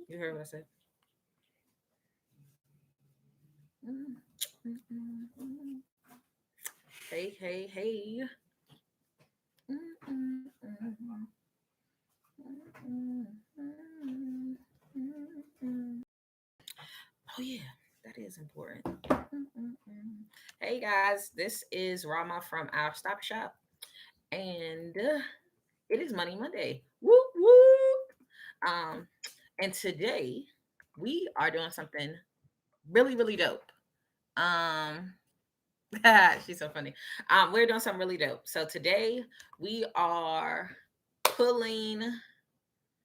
You heard what I said? Hey, hey, hey. Oh yeah, that is important. Hey guys, this is Rama from our Stop Shop, and it is Money Monday. Whoop whoop. And today we are doing something really really dope. Um, she's so funny. We're doing something really dope. So today we are pulling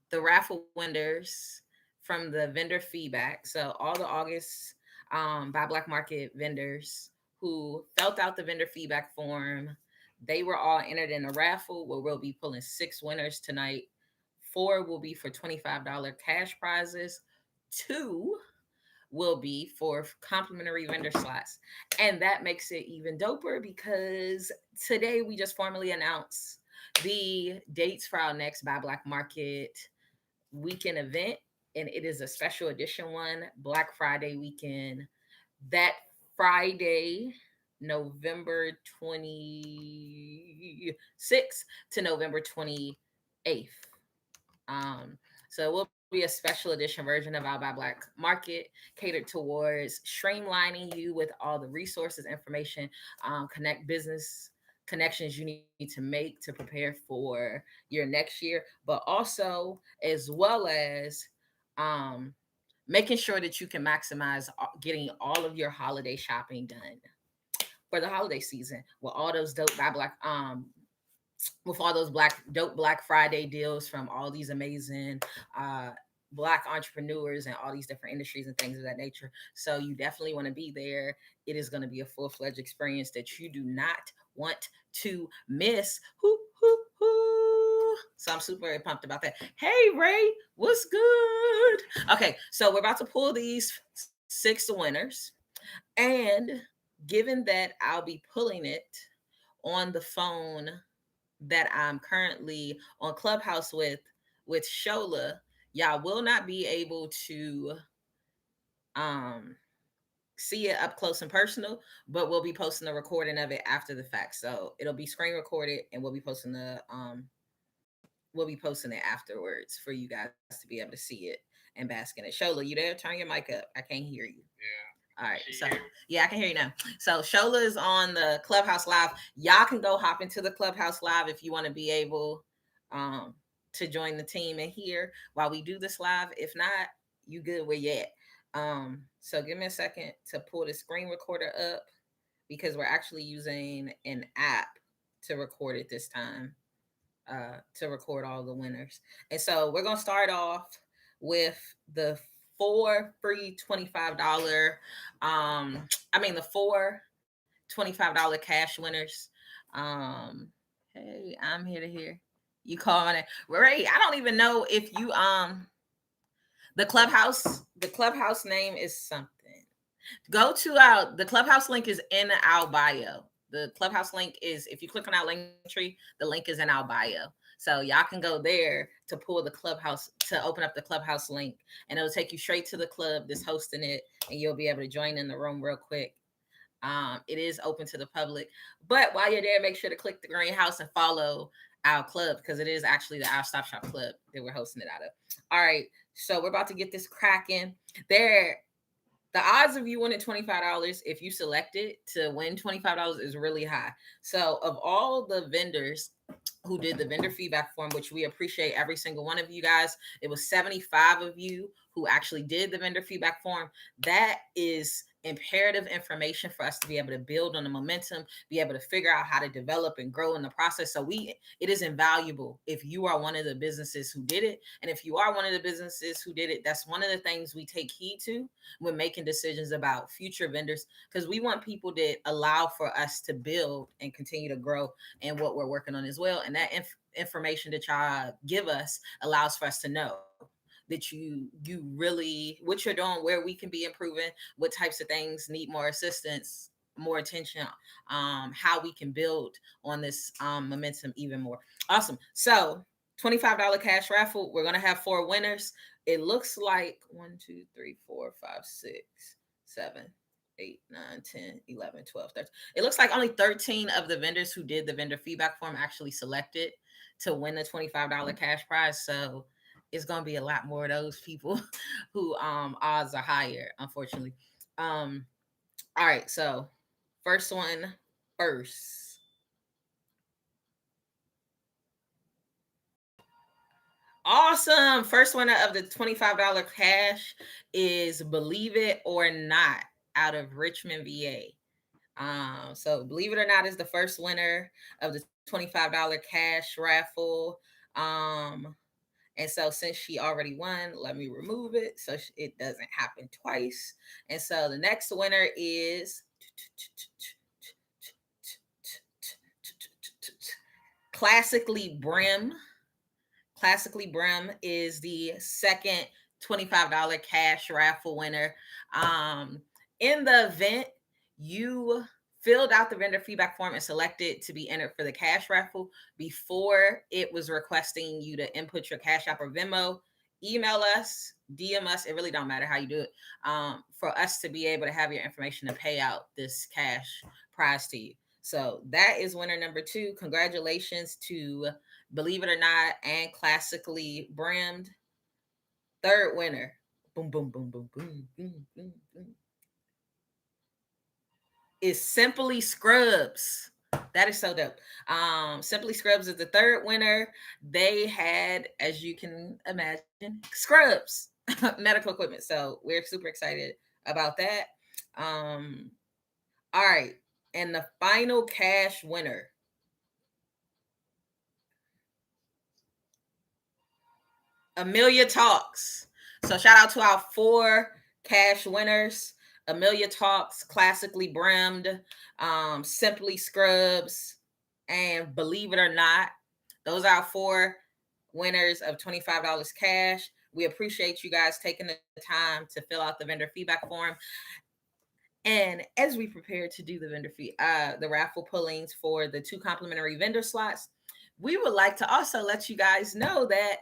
the raffle winners from the vendor feedback. So all the August by Black Market vendors who filled out the vendor feedback form, they were all entered in a raffle where we'll be pulling 6 winners tonight. 4 will be for $25 cash prizes. 2 will be for complimentary vendor slots. And that makes it even doper because today we just formally announced the dates for our next Buy Black Market weekend event. And it is a special edition one, Black Friday weekend. That Friday, November 26th to November 28th. So it will be a special edition version of our Buy Black Market catered towards streamlining you with all the resources, information, connect business connections you need to make to prepare for your next year, but also as well as um, making sure that you can maximize getting all of your holiday shopping done for the holiday season with all those dope Buy Black with all those Black Friday deals from all these amazing uh black entrepreneurs and all these different industries and things of that nature. So you definitely want to be there. It is going to be a full-fledged experience that you do not want to miss. Hoo, hoo, hoo. So I'm super pumped about that. Hey Ray, what's good? Okay, so we're about to pull these 6 winners. And given that I'll be pulling it on the phone that I'm currently on Clubhouse with Shola, y'all will not be able to um see it up close and personal, but we'll be posting a recording of it after the fact. So it'll be screen recorded and we'll be posting it afterwards for you guys to be able to see it and bask in it. Shola, you there? Turn your mic up. I can't hear you. All right. So yeah, I can hear you now. So Shola is on the Clubhouse Live. Y'all can go hop into the Clubhouse Live if you want to be able um to join the team and hear while we do this live. If not, you good where you at. So give me a second to pull the screen recorder up because we're actually using an app to record it this time, to record all the winners. And so we're gonna start off with the 4 free $25 the 4 $25 cash winners. um hey, I'm here to hear you call my name. Ray, I don't even know if you the clubhouse name is something. Go to our the clubhouse link is in our bio. The clubhouse link is, if you click on our link tree, the link is in our bio. So y'all can go there to pull the clubhouse, to open up the clubhouse link, and it'll take you straight to the club that's hosting it, and you'll be able to join in the room real quick. It is open to the public, but while you're there, make sure to click the greenhouse and follow our club because it is actually the Our Stop Shop Club that we're hosting it out of. All right, so we're about to get this cracking. There, the odds of you winning $25 if you select it to win $25 is really high. So of all the vendors who did the vendor feedback form, which we appreciate every single one of you guys, it was 75 of you who actually did the vendor feedback form. That is imperative information for us to be able to build on the momentum, be able to figure out how to develop and grow in the process. So it is invaluable if you are one of the businesses who did it. And if you are one of the businesses who did it, that's one of the things we take heed to when making decisions about future vendors, because we want people that allow for us to build and continue to grow in what we're working on as well. And that information that y'all give us allows for us to know that you really what you're doing, where we can be improving, what types of things need more assistance, more attention, how we can build on this momentum even more. Awesome. So $25 cash raffle. We're gonna have 4 winners. it looks like 1, 2, 3, 4, 5, 6, 7, 8, 9, 10, 11, 12, 13. It looks like only 13 of the vendors who did the vendor feedback form actually selected to win the $25 cash prize. So it's gonna be a lot more of those people who odds are higher, unfortunately. All right, so first one first. Awesome. First winner of the $25 cash is Believe It or Not out of Richmond, VA. So Believe It or Not is the first winner of the $25 cash raffle. And so since she already won, let me remove it so it doesn't happen twice. And so the next winner is Classically Brim. Classically Brim is the second $25 cash raffle winner. In the event, you filled out the vendor feedback form and selected to be entered for the cash raffle before it was requesting you to input your Cash App or Venmo. Email us, DM us. It really don't matter how you do it, for us to be able to have your information to pay out this cash prize to you. So that is winner number 2. Congratulations to Believe It or Not and Classically Brimmed. Third winner, boom, boom, boom, boom, boom, boom, boom, boom, is Simply Scrubs. That is so dope. Simply Scrubs is the third winner. They had, as you can imagine, scrubs, medical equipment. So we're super excited about that. All right. And the final cash winner, Amelia Talks. So shout out to our 4 cash winners. Amelia Talks, Classically Brimmed, Simply Scrubs, and Believe It or Not. Those are our 4 winners of $25 cash. We appreciate you guys taking the time to fill out the vendor feedback form. And as we prepare to do the raffle pullings for the 2 complimentary vendor slots, we would like to also let you guys know that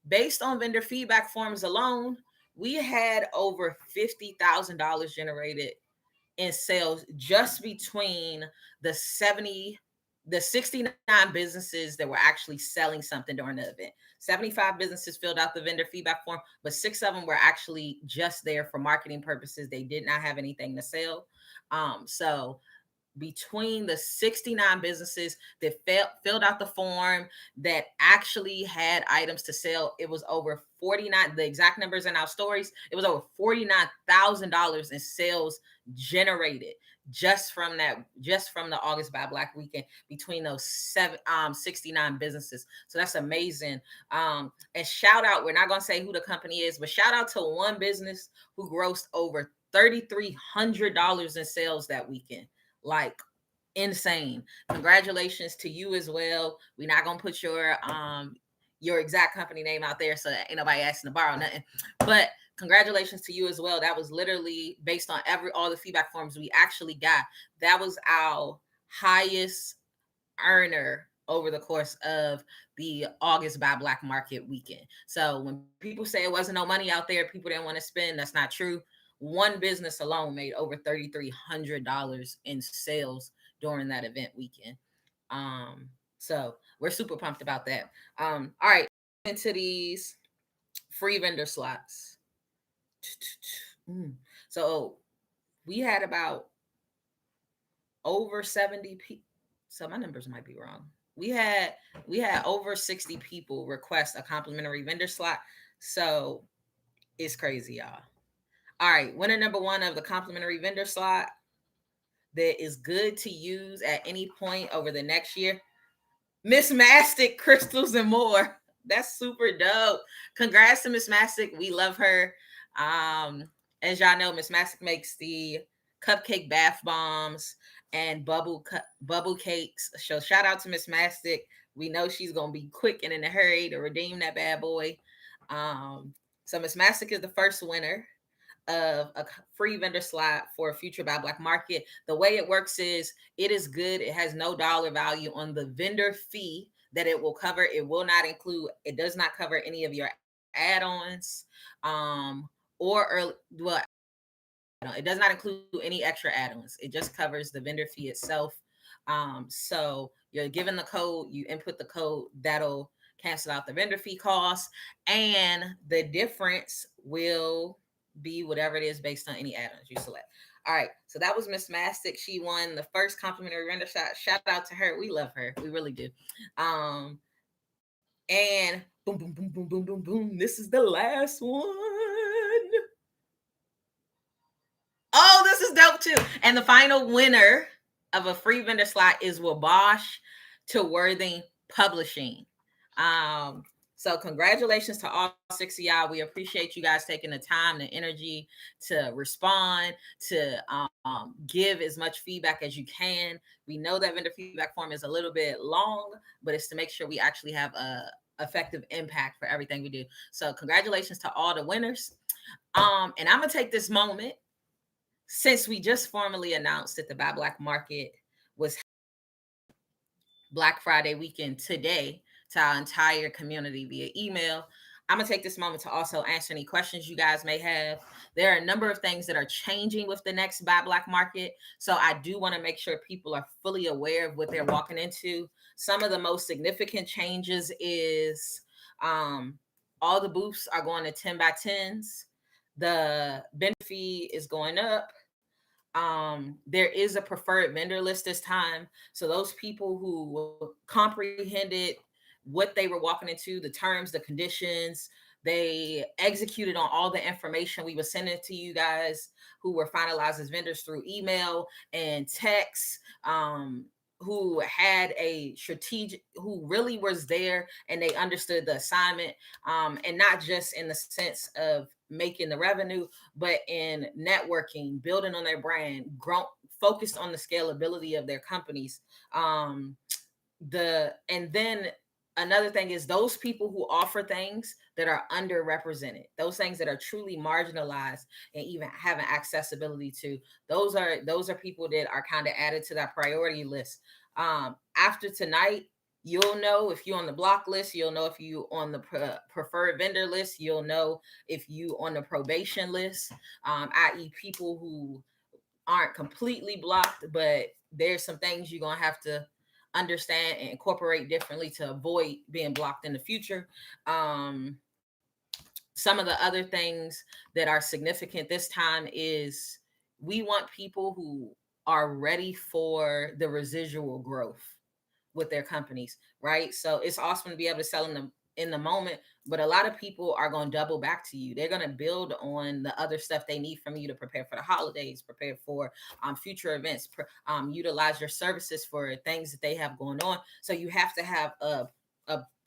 based on vendor feedback forms alone, we had over $50,000 generated in sales just between the 69 businesses that were actually selling something during the event. 75 businesses filled out the vendor feedback form, but 6 of them were actually just there for marketing purposes. They did not have anything to sell. So between the 69 businesses that filled out the form that actually had items to sell, it was over 49. The exact numbers in our stories, it was over $49,000 in sales generated just from the August by Black weekend between those 69 businesses. So that's amazing. And shout out, we're not going to say who the company is, but shout out to one business who grossed over $3,300 in sales that weekend. Like insane. Congratulations to you as well. We're not gonna put your exact company name out there so that ain't nobody asking to borrow nothing. But congratulations to you as well. That was literally based on all the feedback forms we actually got. That was our highest earner over the course of the August by Black Market weekend. So when people say it wasn't no money out there, people didn't want to spend, that's not true. One business alone made over $3,300 in sales during that event weekend. So we're super pumped about that. All right, into these free vendor slots. So we had about over 70 people. So my numbers might be wrong. We had over 60 people request a complimentary vendor slot. So it's crazy, y'all. All right, winner number 1 of the complimentary vendor slot that is good to use at any point over the next year, Miss Mastic Crystals and More. That's super dope. Congrats to Miss Mastic. We love her. As y'all know, Miss Mastic makes the cupcake bath bombs and bubble cakes. So shout out to Miss Mastic. We know she's gonna be quick and in a hurry to redeem that bad boy. So Miss Mastic is the first winner of a free vendor slot for a future by Black Market. The way it works is it is good. It has no dollar value on the vendor fee that it will cover. It will not include, it does not cover any of your add-ons, or early, well, it does not include any extra add-ons. It just covers the vendor fee itself. So you're given the code, you input the code, that'll cancel out the vendor fee cost, and the difference will be whatever it is based on any add-ons you select. All right, so that was Miss Mastic. She won the first complimentary render shot. Shout out to her. We love her. We really do. And boom, boom, boom, boom, boom, boom, boom. This is the last one. Oh, this is dope too. And the final winner of a free vendor slot is Wabash to Worthing Publishing. So congratulations to all 6 of y'all. We appreciate you guys taking the time, the energy to respond, to give as much feedback as you can. We know that vendor feedback form is a little bit long, but it's to make sure we actually have a effective impact for everything we do. So congratulations to all the winners. And I'm gonna take this moment, since we just formally announced that the Buy Black Market was Black Friday weekend today to our entire community via email, I'm going to take this moment to also answer any questions you guys may have. There are a number of things that are changing with the next Buy Black Market. So I do want to make sure people are fully aware of what they're walking into. Some of the most significant changes is all the booths are going to 10 by 10s. The vendor fee is going up. There is a preferred vendor list this time. So those people who comprehended what they were walking into, the terms, the conditions, they executed on all the information we were sending to you guys who were finalized as vendors through email and text, who had a strategic, who really was there and they understood the assignment, and not just in the sense of making the revenue, but in networking, building on their brand, focused on the scalability of their companies. And then another thing is those people who offer things that are underrepresented, those things that are truly marginalized and even having accessibility to, those are people that are kind of added to that priority list. After tonight, you'll know if you're on the block list, you'll know if you on the preferred vendor list, you'll know if you on the probation list, i.e. people who aren't completely blocked, but there's some things you're going to have to understand and incorporate differently to avoid being blocked in the future. Some of the other things that are significant this time is we want people who are ready for the residual growth with their companies, right? So it's awesome to be able to sell in the moment, but a lot of people are going to double back to you. They're going to build on the other stuff they need from you to prepare for the holidays, prepare for future events, utilize your services for things that they have going on. So you have to have a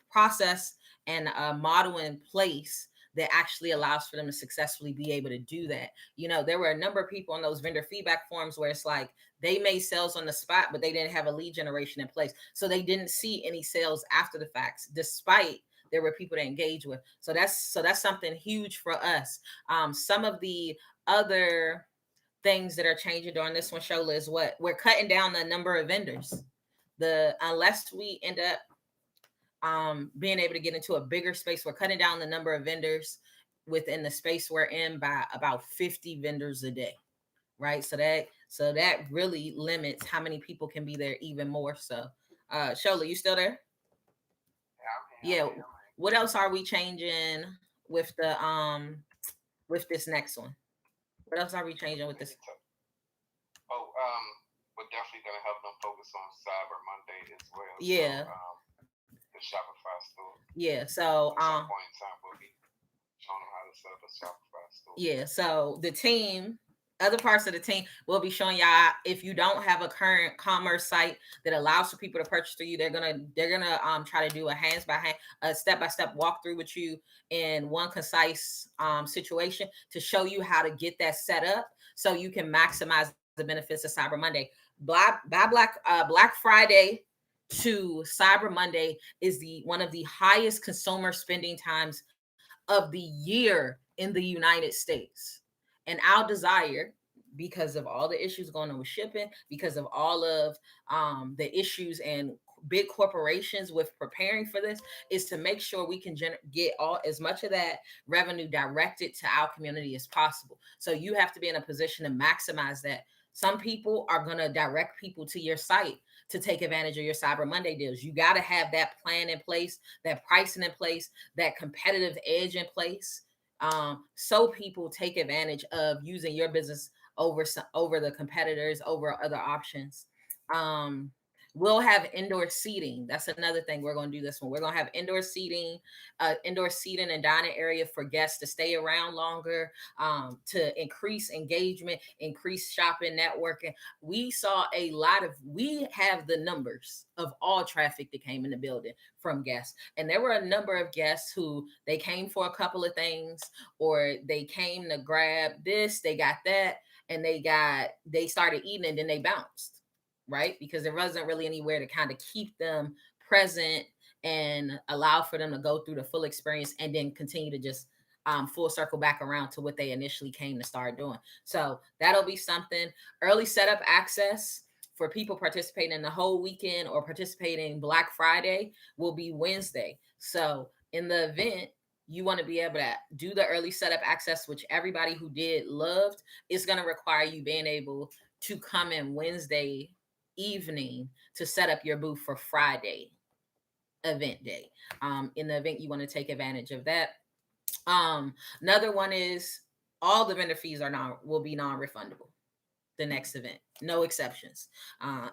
process and a model in place that actually allows for them to successfully be able to do that. You know, there were a number of people on those vendor feedback forums where it's like they made sales on the spot, but they didn't have a lead generation in place. So they didn't see any sales after the facts, despite there were people to engage with. So that's something huge for us. Some of the other things that are changing during this one, Shola, is what we're cutting down the number of vendors. Unless we end up being able to get into a bigger space, we're cutting down the number of vendors within the space we're in by about 50 vendors a day, right? So that really limits how many people can be there even more. So Shola, you still there? Yeah. What else are we changing with the with this next one? What else are we changing with this? We're definitely gonna help them focus on Cyber Monday as well. Yeah. So, the Shopify store. Yeah. So at some point in time we'll be showing them how to set up a Shopify store. Yeah. So the team, other parts of the team will be showing y'all, if you don't have a current commerce site that allows for people to purchase through you, they're gonna try to do a hands by hand, a step-by-step walkthrough with you in one concise situation to show you how to get that set up so you can maximize the benefits of Cyber Monday. Black Friday to Cyber Monday is one of the highest consumer spending times of the year in the United States. And our desire, because of all the issues going on with shipping, because of all of the issues and big corporations with preparing for this is to make sure we can get all as much of that revenue directed to our community as possible. So you have to be in a position to maximize that. Some people are going to direct people to your site to take advantage of your Cyber Monday deals. You got to have that plan in place, that pricing in place, that competitive edge in place, so people take advantage of using your business over the competitors, over other options. Um, we'll have indoor seating. That's another thing we're going to do this one. We're going to have indoor seating and dining area for guests to stay around longer, to increase engagement, increase shopping, networking. We have the numbers of all traffic that came in the building from guests. And there were a number of guests who they came for a couple of things, or they came to grab this, they got that, and they started eating and then they bounced, right? Because there wasn't really anywhere to kind of keep them present and allow for them to go through the full experience and then continue to just full circle back around to what they initially came to start doing. So that'll be something. Early setup access for people participating in the whole weekend or participating Black Friday will be Wednesday. So in the event, you want to be able to do the early setup access, which everybody who did loved. It's going to require you being able to come in Wednesday evening to set up your booth for Friday event day. In the event, you want to take advantage of that. Another one is all the vendor fees will be non-refundable the next event, no exceptions.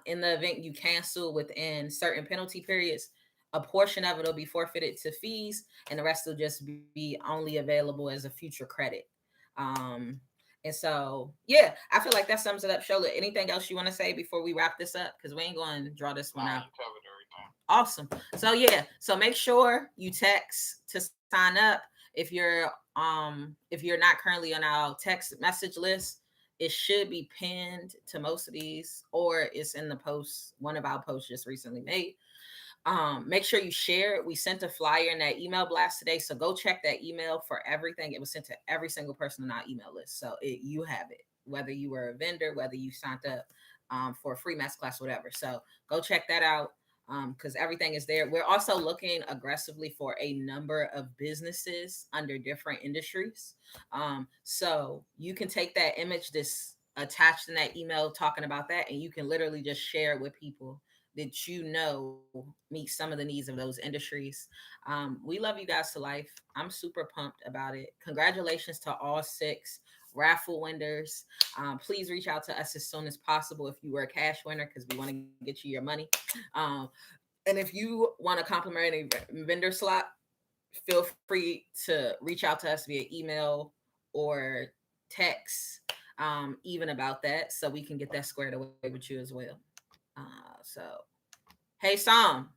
In the event you cancel within certain penalty periods, a portion of it will be forfeited to fees, and the rest will just be only available as a future credit. Um, and so, yeah, I feel like that sums it up. Shola, anything else you want to say before we wrap this up? Because we ain't going to draw this one out. You covered everything. Awesome. So yeah, so make sure you text to sign up. If you're not currently on our text message list, it should be pinned to most of these, or it's in the post, one of our posts just recently made. Make sure you share it. We sent a flyer in that email blast today, so go check that email for everything. It was sent to every single person on our email list, so you have it, whether you were a vendor, whether you signed up for a free masterclass, whatever. So go check that out, because everything is there. We're also looking aggressively for a number of businesses under different industries. So you can take that image that's attached in that email talking about that, and you can literally just share it with people that you know meet some of the needs of those industries. We love you guys to life. I'm super pumped about it. Congratulations to all 6 raffle winners. Please reach out to us as soon as possible if you were a cash winner, because we want to get you your money. Um, and if you want a complimentary vendor slot, feel free to reach out to us via email or text, even about that, so we can get that squared away with you as well. So, hey, Sam.